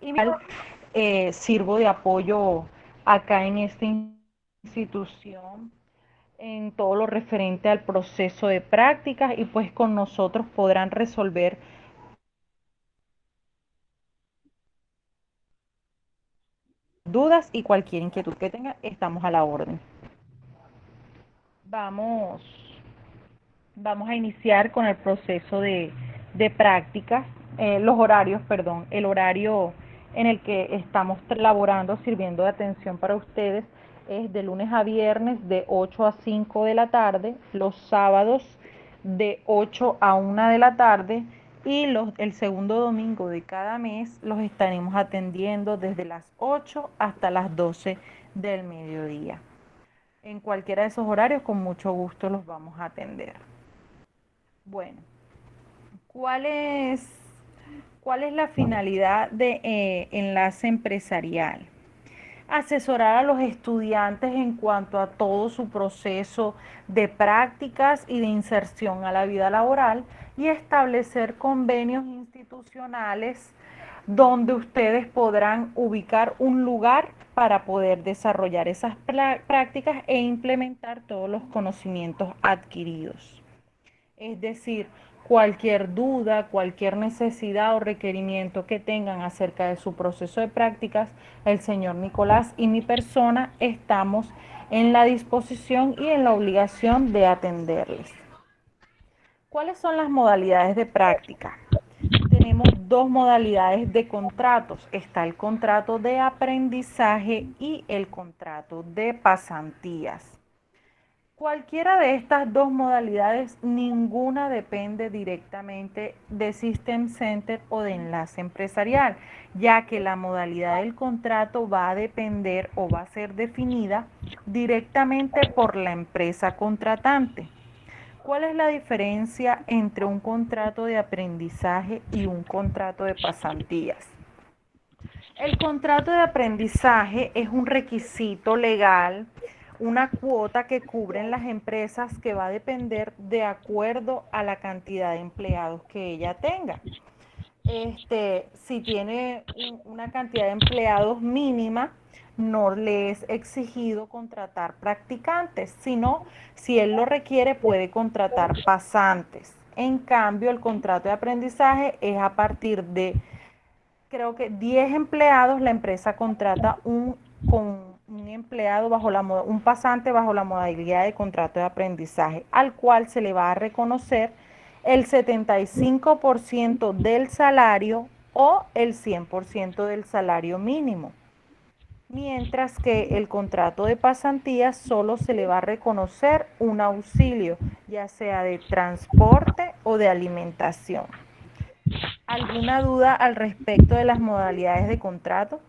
Y sirvo de apoyo acá en esta institución en todo lo referente al proceso de prácticas y pues con nosotros podrán resolver dudas y cualquier inquietud que tengan, estamos a la orden. Vamos, vamos a iniciar con el proceso de prácticas, los horarios, perdón, el horario en el que estamos laborando, sirviendo de atención para ustedes, es de lunes a viernes de 8 a 5 de la tarde, los sábados de 8 a 1 de la tarde y el segundo domingo de cada mes los estaremos atendiendo desde las 8 hasta las 12 del mediodía. En cualquiera de esos horarios, con mucho gusto los vamos a atender. Bueno, ¿cuál es, cuál es la finalidad de Enlace Empresarial? Asesorar a los estudiantes en cuanto a todo su proceso de prácticas y de inserción a la vida laboral y establecer convenios institucionales donde ustedes podrán ubicar un lugar para poder desarrollar esas prácticas e implementar todos los conocimientos adquiridos. Es decir, cualquier duda, cualquier necesidad o requerimiento que tengan acerca de su proceso de prácticas, el señor Nicolás y mi persona estamos en la disposición y en la obligación de atenderles. ¿Cuáles son las modalidades de práctica? Tenemos dos modalidades de contratos. Está el contrato de aprendizaje y el contrato de pasantías. Cualquiera de estas dos modalidades, ninguna depende directamente de System Center o de enlace empresarial, ya que la modalidad del contrato va a depender o va a ser definida directamente por la empresa contratante. ¿Cuál es la diferencia entre un contrato de aprendizaje y un contrato de pasantías? El contrato de aprendizaje es un requisito legal, una cuota que cubren las empresas que va a depender de acuerdo a la cantidad de empleados que ella tenga. Si tiene una cantidad de empleados mínima, no le es exigido contratar practicantes, sino si él lo requiere puede contratar pasantes. En cambio, el contrato de aprendizaje es a partir de, creo que 10 empleados, la empresa contrata con un empleado un pasante bajo la modalidad de contrato de aprendizaje, al cual se le va a reconocer el 75% del salario o el 100% del salario mínimo. Mientras que el contrato de pasantía solo se le va a reconocer un auxilio, ya sea de transporte o de alimentación. ¿Alguna duda al respecto de las modalidades de contrato?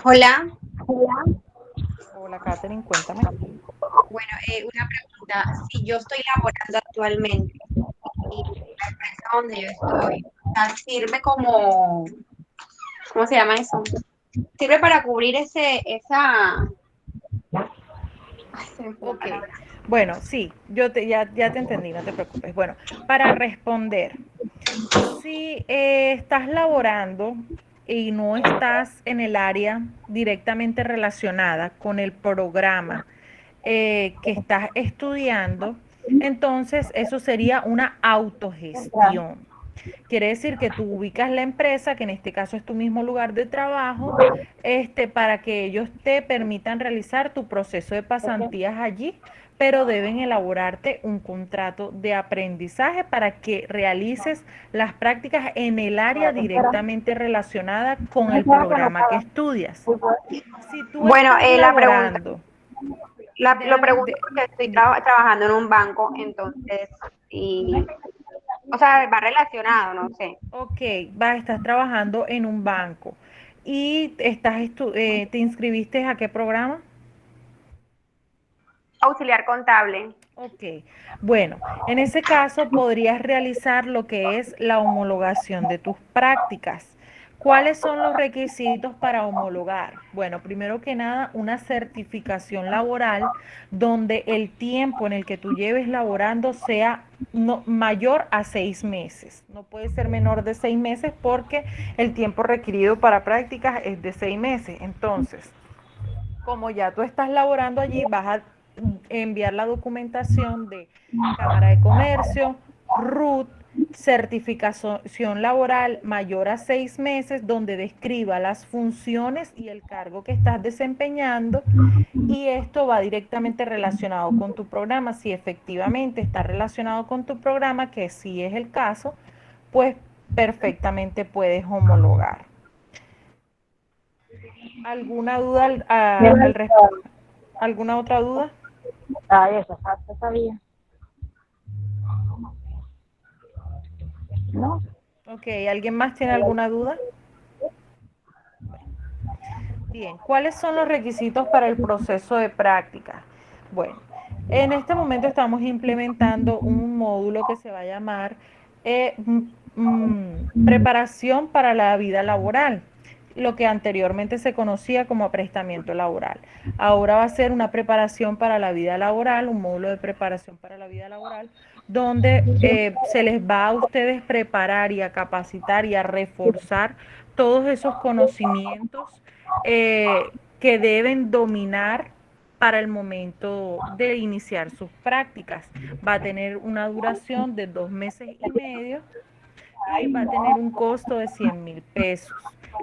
Hola, Hola, Katherine, cuéntame. bueno, una pregunta. Si yo estoy laborando actualmente y la empresa donde yo estoy, o sea, sirve como, ¿cómo se llama eso? Sirve para cubrir ay, se me fue la Ok, palabra. bueno, sí, ya te entendí, no te preocupes. Bueno, para responder, si estás laborando y no estás en el área directamente relacionada con el programa que estás estudiando, entonces eso sería una autogestión. Quiere decir que tú ubicas la empresa, que en este caso es tu mismo lugar de trabajo, para que ellos te permitan realizar tu proceso de pasantías allí, pero deben elaborarte un contrato de aprendizaje para que realices las prácticas en el área directamente relacionada con el programa que estudias. Si tú Bueno, estás la pregunta, laborando, lo déjame, pregunto porque estoy trabajando en un banco, entonces, y, o sea, va relacionado, no sé. ok, estás trabajando en un banco y te inscribiste a qué programa. Auxiliar contable. Ok, bueno, en ese caso podrías realizar lo que es la homologación de tus prácticas. ¿Cuáles son los requisitos para homologar? Bueno, primero que nada, una certificación laboral donde el tiempo en el que tú lleves laborando sea mayor a 6 meses. No puede ser menor de 6 meses porque el tiempo requerido para prácticas es de 6 meses. Entonces, como ya tú estás laborando allí, vas a enviar la documentación de Cámara de Comercio, RUT, certificación laboral mayor a 6 meses, donde describa las funciones y el cargo que estás desempeñando, y esto va directamente relacionado con tu programa. Si efectivamente está relacionado con tu programa, que sí es el caso, pues perfectamente puedes homologar. ¿Alguna duda al respecto? ¿Alguna otra duda? Esa falta sabía. ¿No? Ok, ¿alguien más tiene alguna duda? Bien, ¿cuáles son los requisitos para el proceso de práctica? Bueno, en este momento estamos implementando un módulo que se va a llamar preparación para la vida laboral, lo que anteriormente se conocía como aprestamiento laboral. Ahora va a ser una preparación para la vida laboral, un módulo de preparación para la vida laboral, donde se les va a ustedes preparar y a capacitar y a reforzar todos esos conocimientos que deben dominar para el momento de iniciar sus prácticas. Va a tener una duración de 2 meses y medio y va a tener un costo de 100.000 pesos.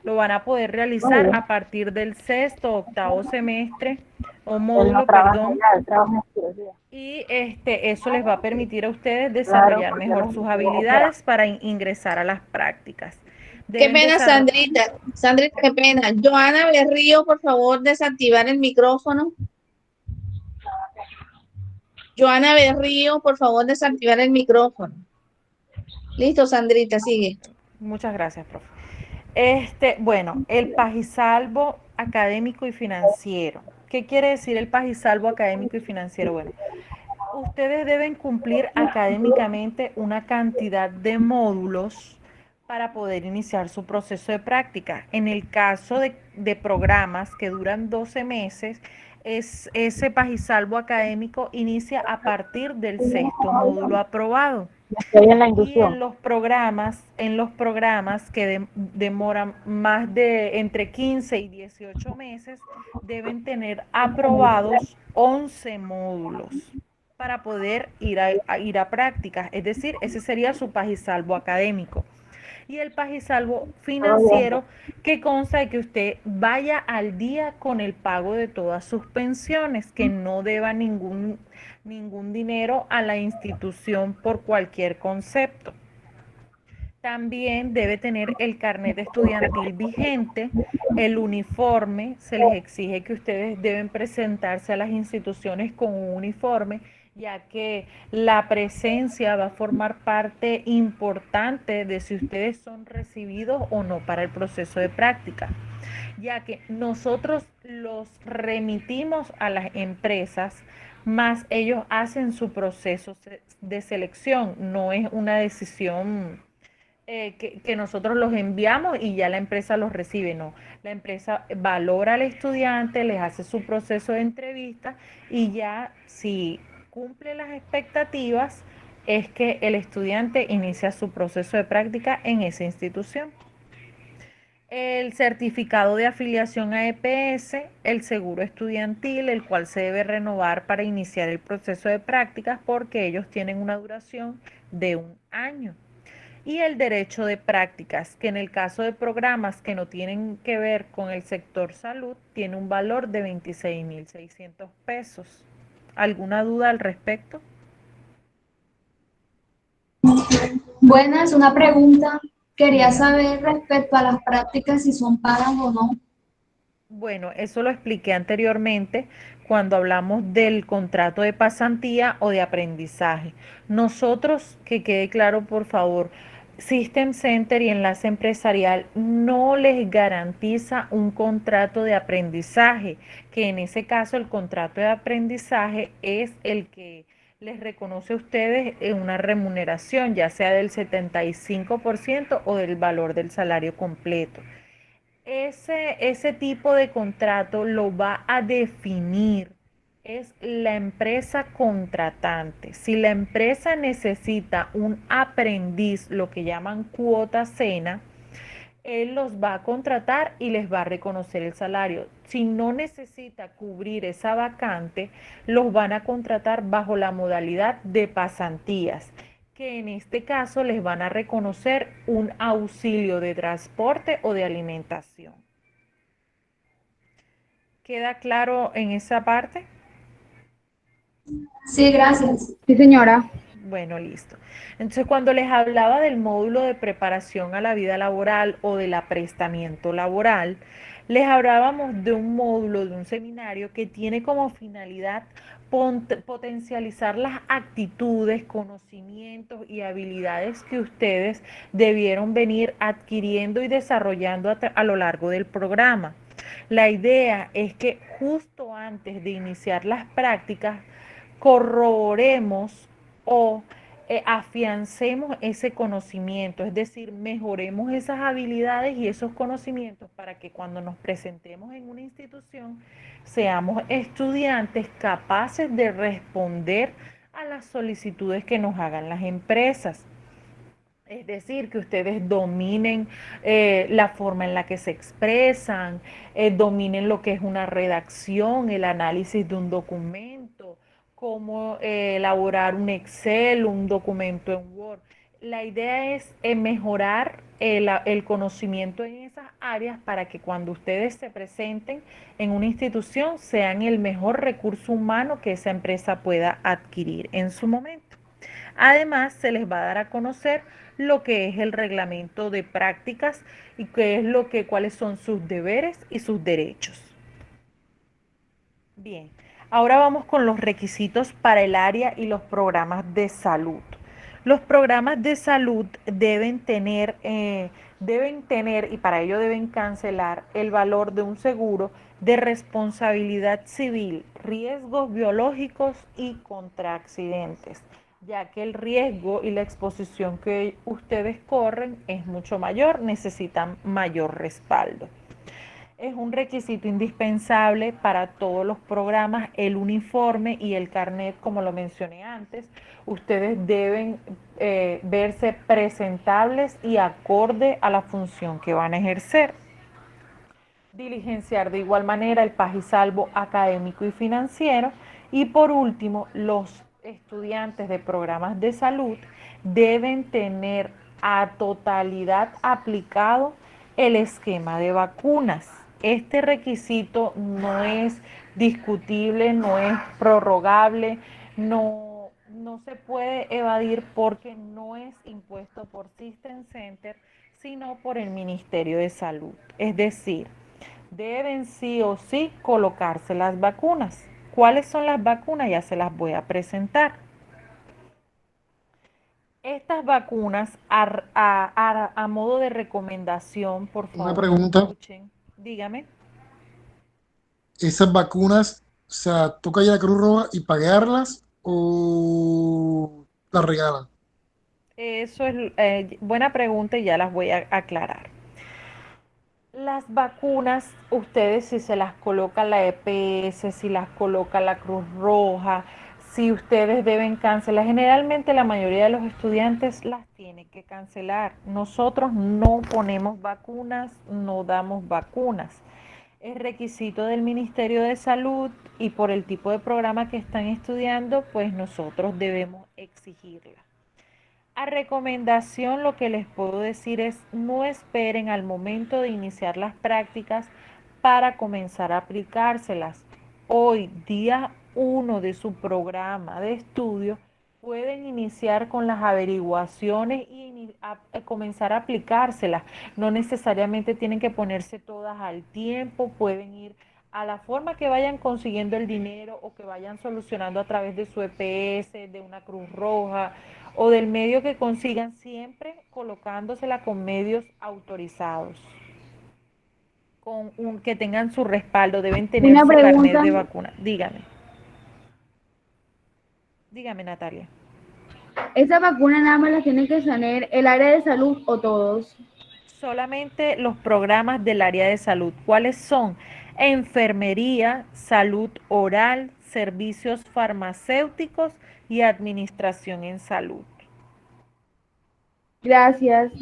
Lo van a poder realizar a partir del sexto, octavo semestre o Él no módulo, trabaja perdón, ya, él trabaja en cirugía. y eso les va a permitir a ustedes Claro, desarrollar porque mejor los sus opera. habilidades para ingresar a las prácticas. Qué Deben pena, desarrollar. Sandrita. Sandrita, qué pena. Joana Berrío, por favor, desactivar el micrófono. Joana Berrío, por favor, desactivar el micrófono. Listo, Sandrita, sigue. Muchas gracias, profe. Bueno, el Pajisalvo académico y financiero. ¿Qué quiere decir el Pajisalvo académico y financiero? Bueno, ustedes deben cumplir académicamente una cantidad de módulos para poder iniciar su proceso de práctica. En el caso de programas que duran 12 meses, ese Pajisalvo académico inicia a partir del sexto módulo aprobado. Estoy en la Y inducción. en los programas que demoran más de entre 15 y 18 meses, deben tener aprobados 11 módulos para poder ir a prácticas. Es decir, ese sería su Pajisalvo académico. Y el Pajisalvo financiero, que consta de que usted vaya al día con el pago de todas sus pensiones, que no deba ningún dinero a la institución por cualquier concepto. También debe tener el carnet estudiantil vigente, el uniforme. Se les exige que ustedes deben presentarse a las instituciones con un uniforme, ya que la presencia va a formar parte importante de si ustedes son recibidos o no para el proceso de práctica, ya que nosotros los remitimos a las empresas, más ellos hacen su proceso de selección. No es una decisión que nosotros los enviamos y ya la empresa los recibe. No, la empresa valora al estudiante, les hace su proceso de entrevista, y ya si cumple las expectativas es que el estudiante inicia su proceso de práctica en esa institución. El certificado de afiliación a EPS, el seguro estudiantil, el cual se debe renovar para iniciar el proceso de prácticas porque ellos tienen una duración de 1 año. Y el derecho de prácticas, que en el caso de programas que no tienen que ver con el sector salud, tiene un valor de 26.600 pesos. ¿Alguna duda al respecto? Buenas, una pregunta. Quería saber respecto a las prácticas si son pagas o no. Bueno, eso lo expliqué anteriormente cuando hablamos del contrato de pasantía o de aprendizaje. Nosotros, que quede claro por favor, System Center y Enlace Empresarial no les garantiza un contrato de aprendizaje, que en ese caso el contrato de aprendizaje es el que les reconoce a ustedes una remuneración, ya sea del 75% o del valor del salario completo. Ese tipo de contrato lo va a definir es la empresa contratante. Si la empresa necesita un aprendiz, lo que llaman cuota cena, él los va a contratar y les va a reconocer el salario. Si no necesita cubrir esa vacante, los van a contratar bajo la modalidad de pasantías, que en este caso les van a reconocer un auxilio de transporte o de alimentación. ¿Queda claro en esa parte? Sí, gracias. Sí, señora. Bueno, listo. Entonces, cuando les hablaba del módulo de preparación a la vida laboral o del aprestamiento laboral, les hablábamos de un módulo, de un seminario que tiene como finalidad potencializar las actitudes, conocimientos y habilidades que ustedes debieron venir adquiriendo y desarrollando a lo largo del programa. La idea es que justo antes de iniciar las prácticas, corroboremos o afiancemos ese conocimiento, es decir, mejoremos esas habilidades y esos conocimientos para que cuando nos presentemos en una institución seamos estudiantes capaces de responder a las solicitudes que nos hagan las empresas. Es decir, que ustedes dominen la forma en la que se expresan, dominen lo que es una redacción, el análisis de un documento, cómo elaborar un Excel, un documento en Word. La idea es mejorar el conocimiento en esas áreas para que cuando ustedes se presenten en una institución sean el mejor recurso humano que esa empresa pueda adquirir en su momento. Además, se les va a dar a conocer lo que es el reglamento de prácticas y cuáles son sus deberes y sus derechos. Bien, ahora vamos con los requisitos para el área y los programas de salud. Los programas de salud deben tener, y para ello deben cancelar el valor de un seguro de responsabilidad civil, riesgos biológicos y contra accidentes, ya que el riesgo y la exposición que ustedes corren es mucho mayor, necesitan mayor respaldo. Es un requisito indispensable para todos los programas el uniforme y el carnet, como lo mencioné antes. Ustedes deben verse presentables y acorde a la función que van a ejercer. Diligenciar de igual manera el paz y salvo académico y financiero. Y por último, los estudiantes de programas de salud deben tener a totalidad aplicado el esquema de vacunas. Este requisito no es discutible, no es prorrogable, no se puede evadir porque no es impuesto por System Center, sino por el Ministerio de Salud. Es decir, deben sí o sí colocarse las vacunas. ¿Cuáles son las vacunas? Ya se las voy a presentar. Estas vacunas, a modo de recomendación, por favor, Una pregunta, escuchen. Dígame. ¿esas vacunas, o sea, toca ir a Cruz Roja y pagarlas o las regalan? Eso es buena pregunta y ya las voy a aclarar. Las vacunas, ustedes si se las coloca la EPS, si las coloca la Cruz Roja, si ustedes deben cancelar, generalmente la mayoría de los estudiantes las tienen que cancelar. Nosotros no ponemos vacunas, no damos vacunas. Es requisito del Ministerio de Salud y por el tipo de programa que están estudiando, pues nosotros debemos exigirla. A recomendación, lo que les puedo decir es no esperen al momento de iniciar las prácticas para comenzar a aplicárselas. Hoy, día 1 de su programa de estudio, pueden iniciar con las averiguaciones y comenzar a aplicárselas. No necesariamente tienen que ponerse todas al tiempo, pueden ir a la forma que vayan consiguiendo el dinero o que vayan solucionando a través de su EPS, de una Cruz Roja o del medio que consigan, siempre colocándosela con medios autorizados, que tengan su respaldo, deben tener Una su carnet pregunta. de vacuna. Dígame. Dígame, Natalia. ¿Esa vacuna nada más la tiene que tener el área de salud o todos? Solamente los programas del área de salud. ¿Cuáles son? Enfermería, salud oral, servicios farmacéuticos y administración en salud. Gracias.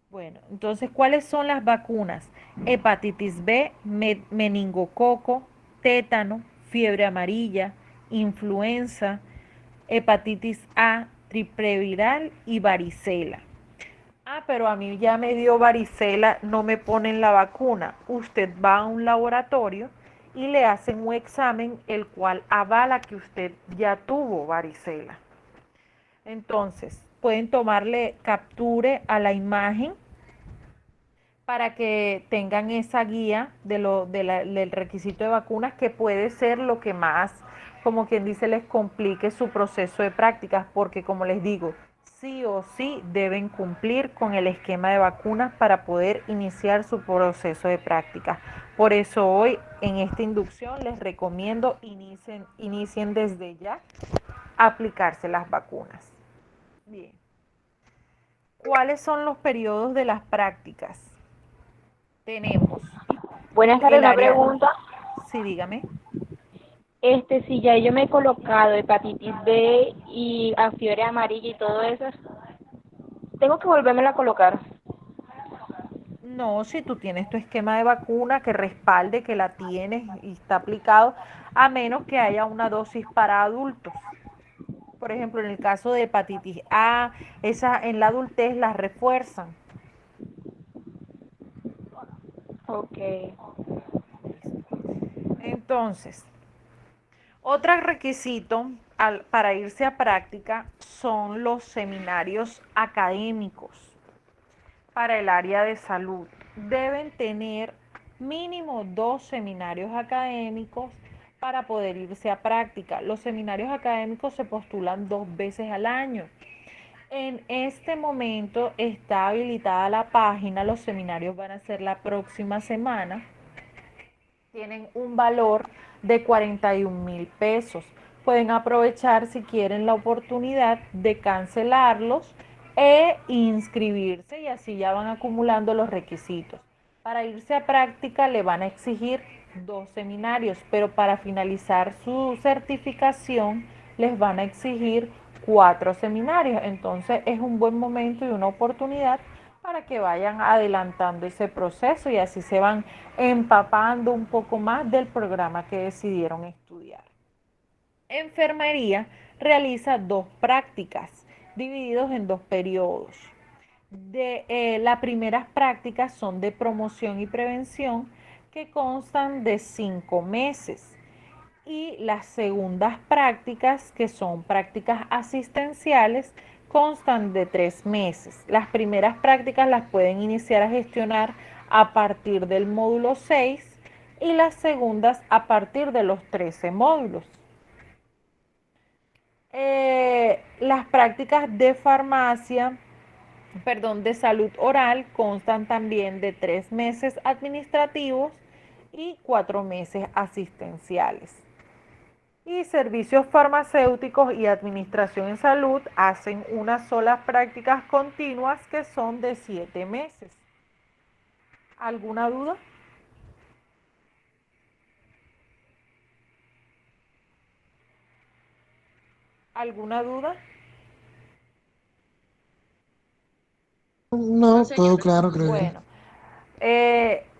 Bueno, entonces, ¿cuáles son las vacunas? Hepatitis B, meningococo, tétano, fiebre amarilla, influenza, hepatitis A, triple viral y varicela. Ah, pero a mí ya me dio varicela, no me ponen la vacuna. Usted va a un laboratorio y le hacen un examen el cual avala que usted ya tuvo varicela. Entonces, pueden tomarle capture a la imagen para que tengan esa guía del requisito de vacunas, que puede ser lo que más, como quien dice, les complique su proceso de prácticas, porque como les digo, sí o sí deben cumplir con el esquema de vacunas para poder iniciar su proceso de prácticas. Por eso hoy en esta inducción les recomiendo inicien desde ya a aplicarse las vacunas. Bien. ¿Cuáles son los periodos de las prácticas? Tenemos Buenas tardes, el una área. pregunta. Sí, dígame. Si ya yo me he colocado hepatitis B y a fiebre amarilla y todo eso, ¿tengo que volvérmela a colocar? No, si tú tienes tu esquema de vacuna que respalde que la tienes y está aplicado, a menos que haya una dosis para adultos. Por ejemplo, en el caso de hepatitis A, esa en la adultez las refuerzan. Ok. Entonces, otro requisito para irse a práctica son los seminarios académicos para el área de salud. Deben tener mínimo 2 seminarios académicos para poder irse a práctica. Los seminarios académicos se postulan 2 veces al año. En este momento está habilitada la página, los seminarios van a ser la próxima semana. Tienen un valor de 41.000 pesos. Pueden aprovechar si quieren la oportunidad de cancelarlos e inscribirse, y así ya van acumulando los requisitos. Para irse a práctica le van a exigir 2 seminarios, pero para finalizar su certificación les van a exigir 4 seminarios. Entonces es un buen momento y una oportunidad para que vayan adelantando ese proceso y así se van empapando un poco más del programa que decidieron estudiar. Enfermería realiza 2 prácticas divididos en 2 periodos. Las primeras prácticas son de promoción y prevención, que constan de 5 meses. Y las segundas prácticas, que son prácticas asistenciales, constan de 3 meses. Las primeras prácticas las pueden iniciar a gestionar a partir del módulo 6 y las segundas a partir de los 13 módulos. Las prácticas de de salud oral constan también de 3 meses administrativos y 4 meses asistenciales. Y servicios farmacéuticos y administración en salud hacen unas solas prácticas continuas que son de 7 meses. ¿Alguna duda? ¿Alguna duda? No, todo claro, creo yo.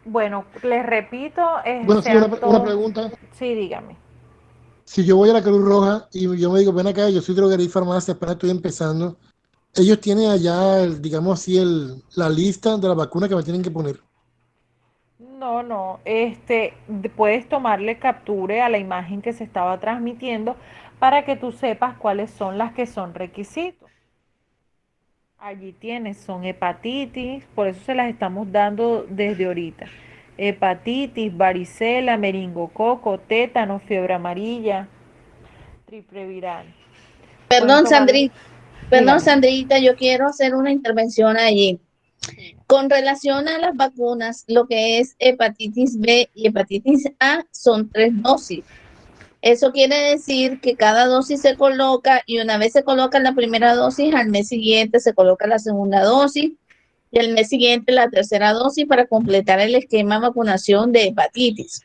Bueno, les repito, Bueno, sí, una pregunta. Sí, dígame. Si yo voy a la Cruz Roja y yo me digo, ven acá, yo soy droguería y farmacia, apenas estoy empezando, ellos tienen allá, digamos así, la lista de las vacunas que me tienen que poner. No, puedes tomarle capture a la imagen que se estaba transmitiendo para que tú sepas cuáles son las que son requisitos. Allí tienes, son hepatitis, por eso se las estamos dando desde ahorita. Hepatitis, varicela, meningococo, tétano, fiebre amarilla, triple viral. Perdón, Dígame. Sandrita, yo quiero hacer una intervención allí. Con relación a las vacunas, lo que es hepatitis B y hepatitis A son 3 dosis. Eso quiere decir que cada dosis se coloca y una vez se coloca la primera dosis, al mes siguiente se coloca la segunda dosis y al mes siguiente la tercera dosis para completar el esquema de vacunación de hepatitis.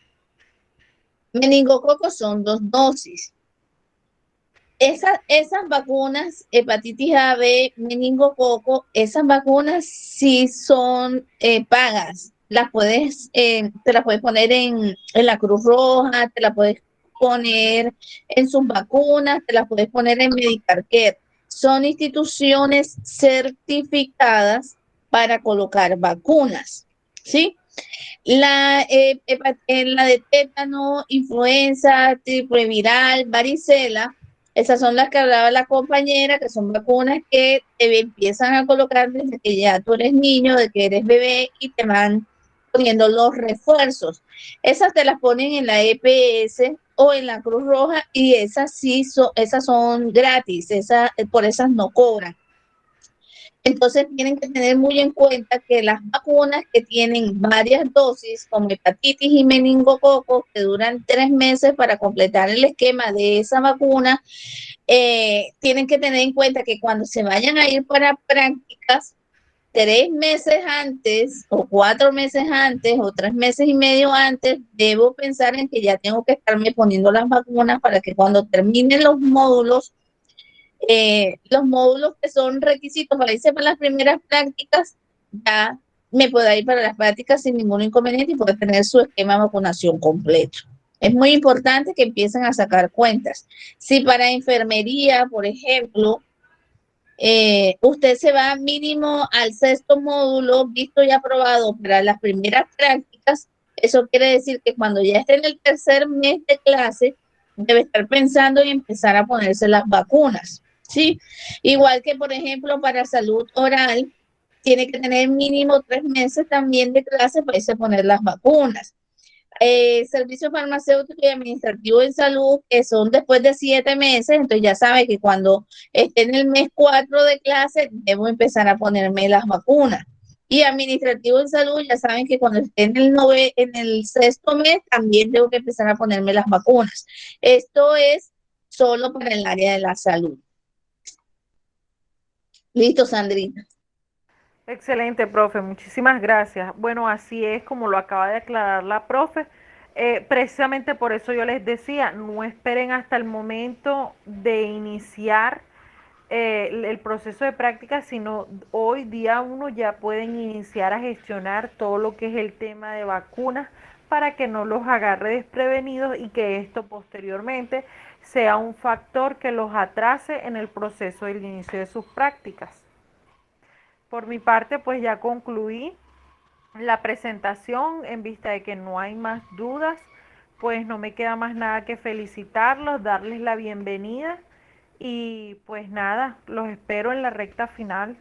Meningococo son 2 dosis. Esas vacunas, hepatitis A, B, meningococo, esas vacunas sí son pagas. Te las puedes poner en la Cruz Roja, te las puedes poner en sus vacunas, te las puedes poner en Medicarcare. Son instituciones certificadas para colocar vacunas, ¿sí? La de tétano, influenza, triple viral, varicela, esas son las que hablaba la compañera, que son vacunas que te empiezan a colocar desde que ya tú eres niño, de que eres bebé y te van poniendo los refuerzos. Esas te las ponen en la EPS o en la Cruz Roja y esas son gratis, por esas no cobran. Entonces tienen que tener muy en cuenta que las vacunas que tienen varias dosis, como hepatitis y meningococo, que duran 3 meses para completar el esquema de esa vacuna, tienen que tener en cuenta que cuando se vayan a ir para prácticas, 3 meses antes o 4 meses antes o 3 meses y medio antes, debo pensar en que ya tengo que estarme poniendo las vacunas para que cuando terminen los módulos que son requisitos para irse para las primeras prácticas, ya me pueda ir para las prácticas sin ningún inconveniente y poder tener su esquema de vacunación completo. Es muy importante que empiecen a sacar cuentas. Si para enfermería, por ejemplo, usted se va mínimo al 6º módulo, visto y aprobado para las primeras prácticas, eso quiere decir que cuando ya esté en el 3er mes de clase, debe estar pensando y empezar a ponerse las vacunas, ¿sí? Igual que, por ejemplo, para salud oral, tiene que tener mínimo 3 meses también de clase para irse a poner las vacunas. Servicio farmacéutico y administrativo en salud, que son después de 7 meses, entonces ya sabe que cuando esté en el mes 4 de clase, debo empezar a ponerme las vacunas. Y administrativo en salud, ya saben que cuando esté en el 6º mes, también tengo que empezar a ponerme las vacunas. Esto es solo para el área de la salud. Listo, Sandrita. Excelente, profe, muchísimas gracias. Bueno, así es como lo acaba de aclarar la profe. Precisamente por eso yo les decía, no esperen hasta el momento de iniciar el proceso de práctica, sino hoy día 1 ya pueden iniciar a gestionar todo lo que es el tema de vacunas para que no los agarre desprevenidos y que esto posteriormente sea un factor que los atrase en el proceso del inicio de sus prácticas. Por mi parte, pues ya concluí la presentación en vista de que no hay más dudas, pues no me queda más nada que felicitarlos, darles la bienvenida y pues nada, los espero en la recta final